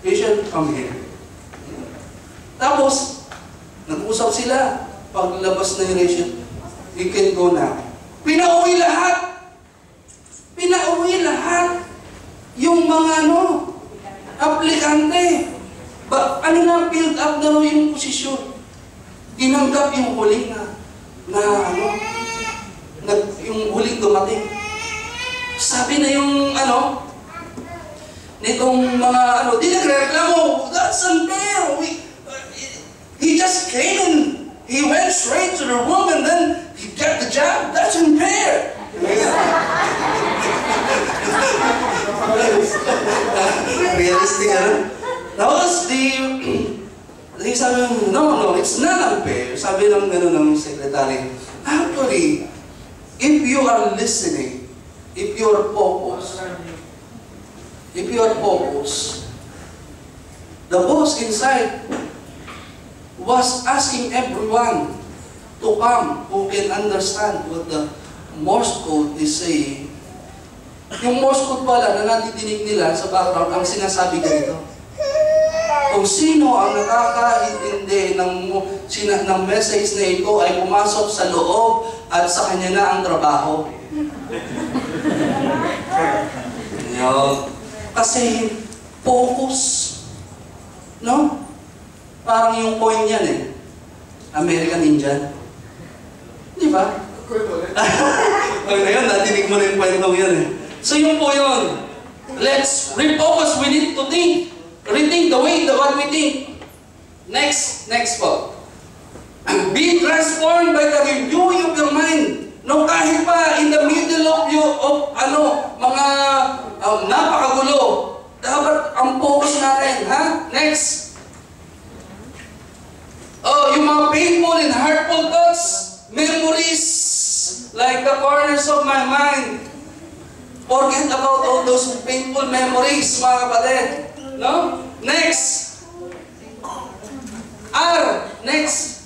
Rachel, come here. Tapos, nag-usap sila. Paglabas na ni Rachel, you can go now. Pinauwi lahat. Pinauwi lahat. Yung mga aplikante. Build up na rin yung posisyon. Tinanggap yung huli yung huling dumating. Sabi na yung nitong mga di nagreklamo, that's unfair. He just came and he went straight to the room and then he got the job. That's unfair. Realistic, Tapos, he sabi, no, it's not unfair. Sabi ng secretary, actually, if you are listening, if you are focused, the boss inside was asking everyone to come who can understand what the Morse code is saying. Yung Morse code pala na natidinig nila sa background, ang sinasabi ganito. Kung sino ang nakakaintindi ng message na ito ay pumasok sa loob at sa kanya na ang trabaho. Kasi focus. No? Parang yung coin yan American Indian. Di ba? Ngayon, natinig mo na yung kwentong yan So yun po yun. Let's refocus. We need to think. Rethink the way what we think. Next po. Be transformed by the renewing of your mind. No, kahit pa in the middle of mga napakagulo, dapat ang focus natin, Next. Yung mga painful and hurtful thoughts, memories, like the corners of my mind. Forget about all those painful memories, mga kapatid. No? Next. Next.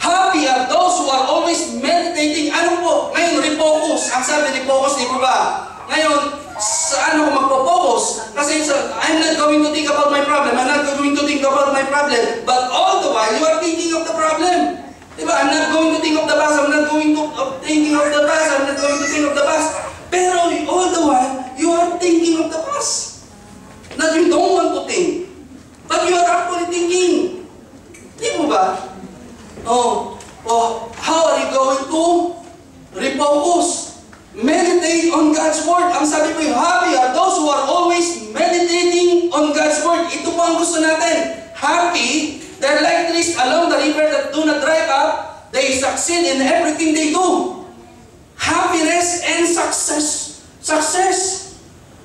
Happy are those who are always meditating. Ngayon, refocus. Ang sabi, refocus, di ba? Ngayon, saan ako magpo-focus? Kasi I'm not going to think about my problem. I'm not going to think about my problem. But all the while, you are thinking of the problem. Diba? I'm not going to think of the past. I'm not going to thinking of the past. I'm not going to think of the past. Pero all the while, you are thinking of the past. That you don't want to think. But you are actually thinking. Di mo ba? How are you going to refocus? Meditate on God's Word. Ang sabi ko, happy are those who are always meditating on God's Word. Ito po ang gusto natin. Happy, they're like trees along the river that do not dry up. They succeed in everything they do. Happiness and success. Success.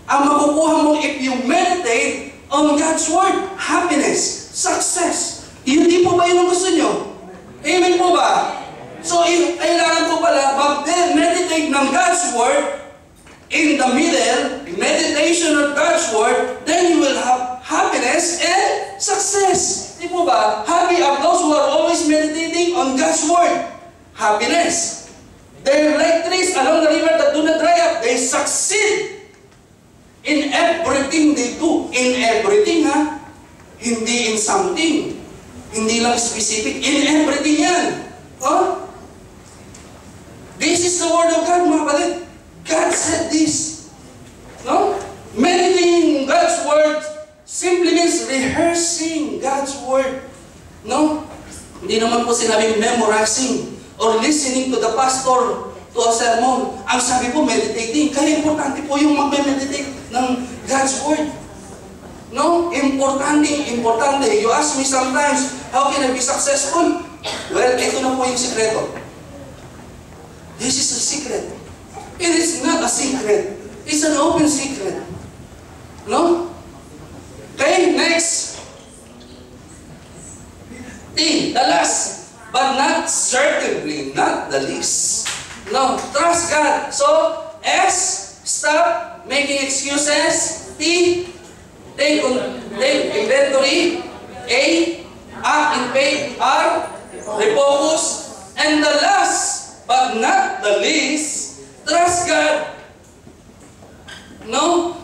Ang makukuha mo if you meditate on God's Word. Happiness. Success. Hindi po ba yun ang gusto nyo? Amen po ba? So, kailangan po pala mag-meditate ng God's Word in the middle, meditation of God's Word, then you will have happiness and success. Hindi po ba? Happy are those who are always meditating on God's Word. Happiness. They're like trees along the river that do not dry up. They succeed in everything they do. In everything, Hindi in something. Hindi lang specific. In everything yan. This is the Word of God, mga kapatid. God said this. No? Meditating God's Word simply means rehearsing God's Word. No? Hindi naman po sinabing memorizing or listening to the pastor to a sermon. Ang sabi po, meditating. Kaya importante po yung mag-meditate ng God's Word. No? Importante. You ask me sometimes, how can I be successful? Well, ito na po yung sikreto. This is a secret. It is not a secret. It's an open secret. No? Okay, next. The last, but not certainly not the least. No, trust God. So, S, stop making excuses. T, take inventory. A, act in faith. R, refocus. And the last, but not the least, trust God. No?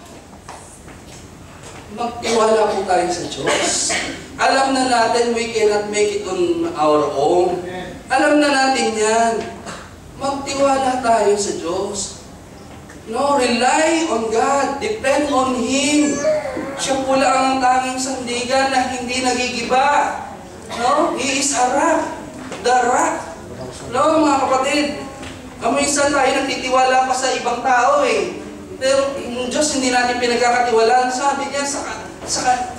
magtiwala po tayo sa Diyos. Alam na natin we cannot make it on our own. Alam na natin yan. Magtiwala tayo sa Diyos. No, rely on God. Depend on Him. Siya po lang ang tanging sandigan na hindi nagigiba. No? He is a rock. The rock. No, mga kapatid. Minsan tayo nagtitiwala pa sa ibang tao eh. Pero yung Diyos hindi natin pinagkakatiwalaan. Sabi niya,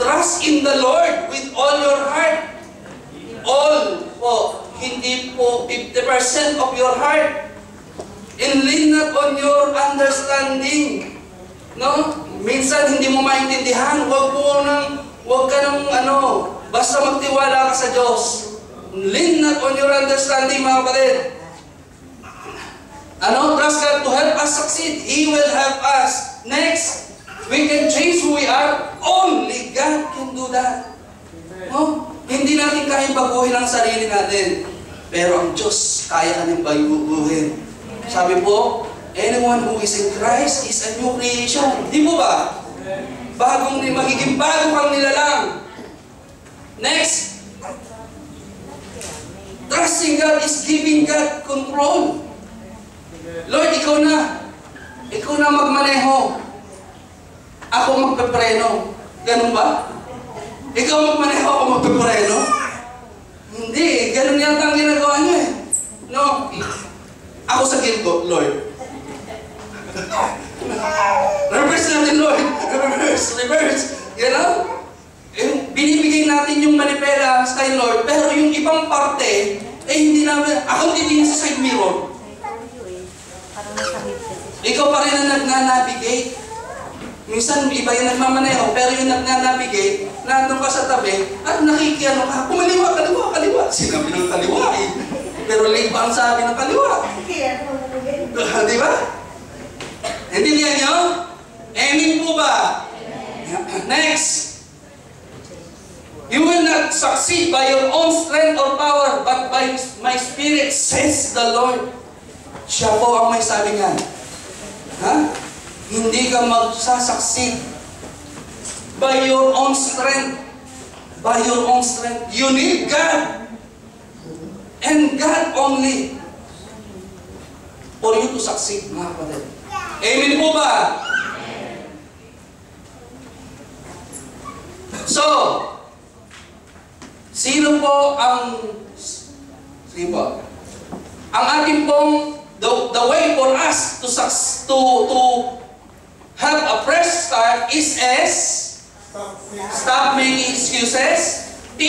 trust in the Lord with all your heart. All po. Hindi po 50% of your heart. And lean not on your understanding. No? Minsan hindi mo maintindihan. Huwag ka nang basta magtiwala ka sa Diyos. Lean not on your understanding, mga kapatid. Trust God to help us succeed. He will help us. Next, we can change who we are. Only God can do that. No? Hindi natin kayang baguhin ang sarili natin. Pero ang Diyos, kaya ka nang baguhin. Sabi po, anyone who is in Christ is a new creation. Di mo ba? Magiging bago kang nilalang. Next, trusting God is giving God control. Lord, ikaw na magmaneho. Ako magpepreno. Ganun ba? Ikaw magmaneho, ako magpepreno? Hindi, ganun yata ang ginagawa niyo eh. No? Ako sa gildo, Lord. Reverse natin, Lord. Reverse. You know? Binibigay natin yung manipela kay Lord, pero yung ibang parte, hindi namin, ako titingin sa side mirror. Ikaw pa rin ang nag-navigate. Minsan, iba yung nagmamaneho, pero yung nag-navigate, nandun ka sa tabi, at nakikiano ka, kumaliwa, kaliwa. Sinabi ng kaliwa eh. Pero late pa ang sabi ng kaliwa. Di ba? Intindihan nyo? Amen po ba? Next. You will not succeed by your own strength or power, but by my Spirit, says the Lord. Siya po ang may sabi nga. Hindi ka magsasucceed by your own strength. By your own strength. You need God. And God only. For you to succeed, mga kapatid. Amen po ba? So, sino po ang ating pong the way for us to have a fresh start is stop making excuses. T,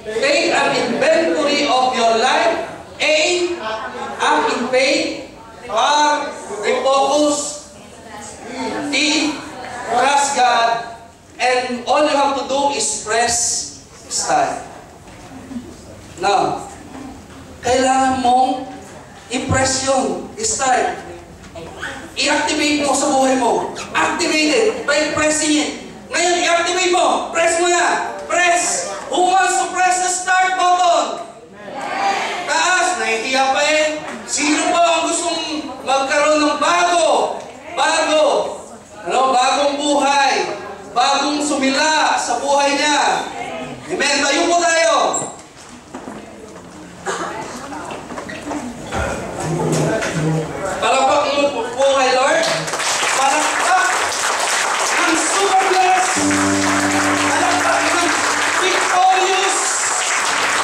take an inventory of your life. A, act in faith. R, refocus. T, trust God. And all you have to do is press start. Now, kailangan mong i-press yun. Start. I-activate mo sa buhay mo. Activate it by pressing it. Ngayon, i-activate mo. Press mo na. Press. Who wants to press the start button? Taas. Nahihiya pa eh. Sino po ang gustong magkaroon ng bagong buhay? Bagong sumila sa buhay niya. Amen. Tayo po tayo. Palakpak mo po kay Lord. Palakpak ng super blessed. Palakpak ng victorious.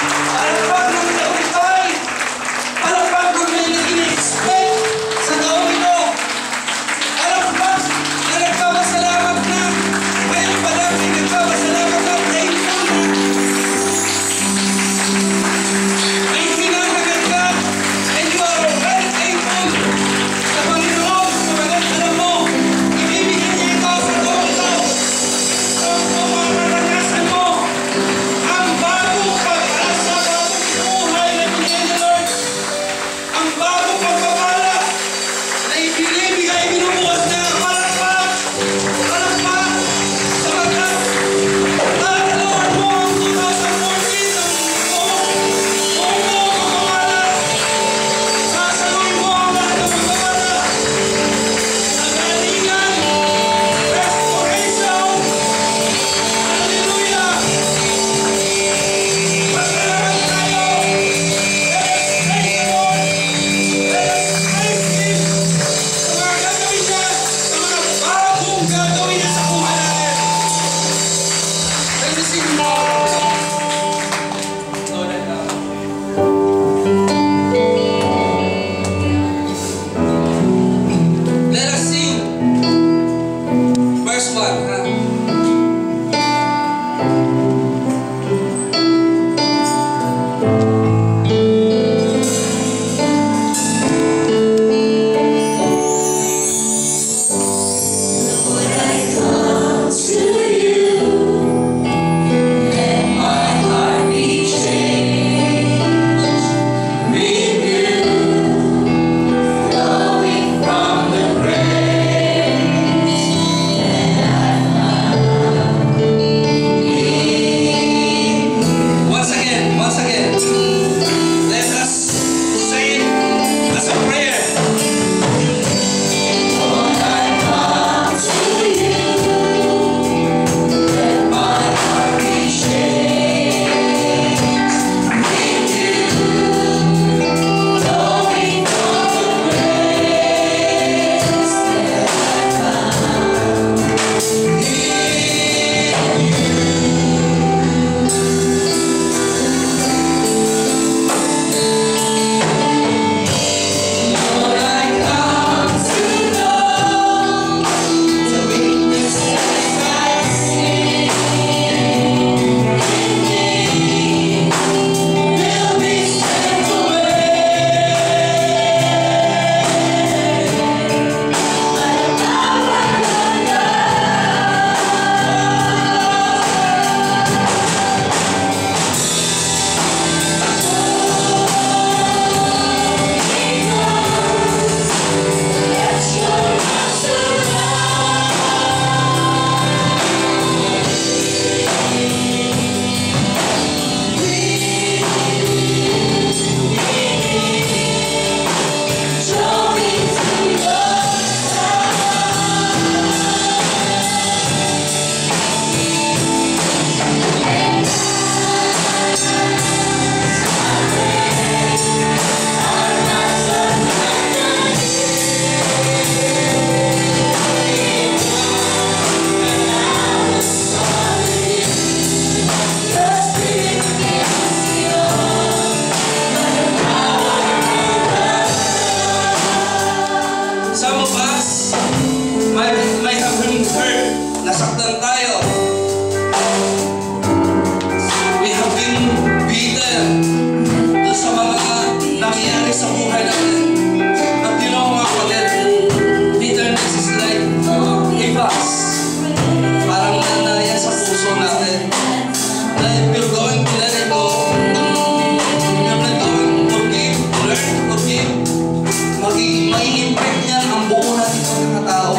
Palakpak ng glorified. Palakpak kung may nag-in-expect sa gawin ito. Palakpak na nagpapasalamat na. Ngayon pa lang ay nagpapasalamat na. Thankful na. Ay sinanagad ka. And you are already thankful sa Panginoon sa ha? Once again, let us say it as a prayer. Lord, I come to you, let my heart be changed. With you, flowing from the grace that I found in you. Some of us might have been hurt, nasaktan tayo. We have been beaten doon sa mga nangyayari sa buhay natin. But you know mga kapatid, bitterness is like a gas. Parang nanaya sa puso natin. Na if you're going to let it go, you're not going to forgive, learn to forgive, mai-impact niyan ang buo natin pagkakatao.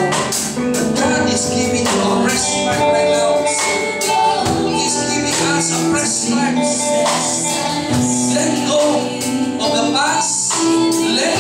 But God is giving you a fresh start right now. He is giving us a fresh start. Let go of the past. Let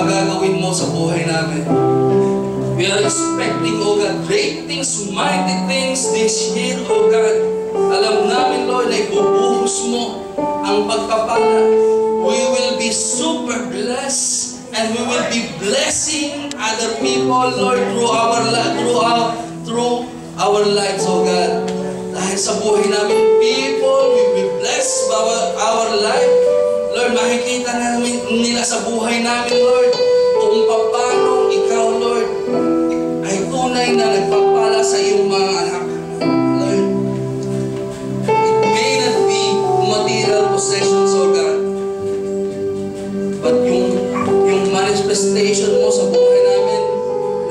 gagawin mo sa buhay namin. We are expecting, O God, great things, mighty things this year, O God. Alam namin, Lord, na ibubuhos mo ang pagpapala. We will be super blessed and we will be blessing other people, Lord, through our lives, O God. Dahil sa buhay namin, people, we will be blessed by our life. Lord, makikita namin nila sa buhay namin, Lord, kung paano ikaw, Lord, ay tunay na nagpapala sa iyong mga anak. Lord, it may not be material possessions, O God, but yung manifestation mo sa buhay namin,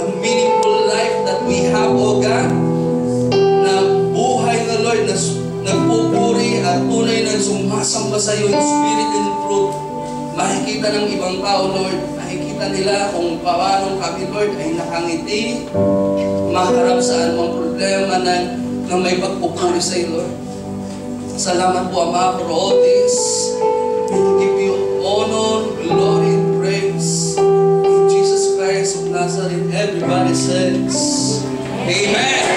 the meaningful life that we have, O God, na buhay na, Lord, na nagpupuri at tunay na sumasamba sa iyo in spirit and truth. Makikita ng ibang tao, Lord, makikita nila kung paano kami, Lord, ay nakangiti, maharap sa anumang problema na may pagpupuri sa iyo, Lord. Salamat po, Ama, for all this. We give you honor, glory, and praise. In Jesus Christ of Nazareth, everybody says, Amen.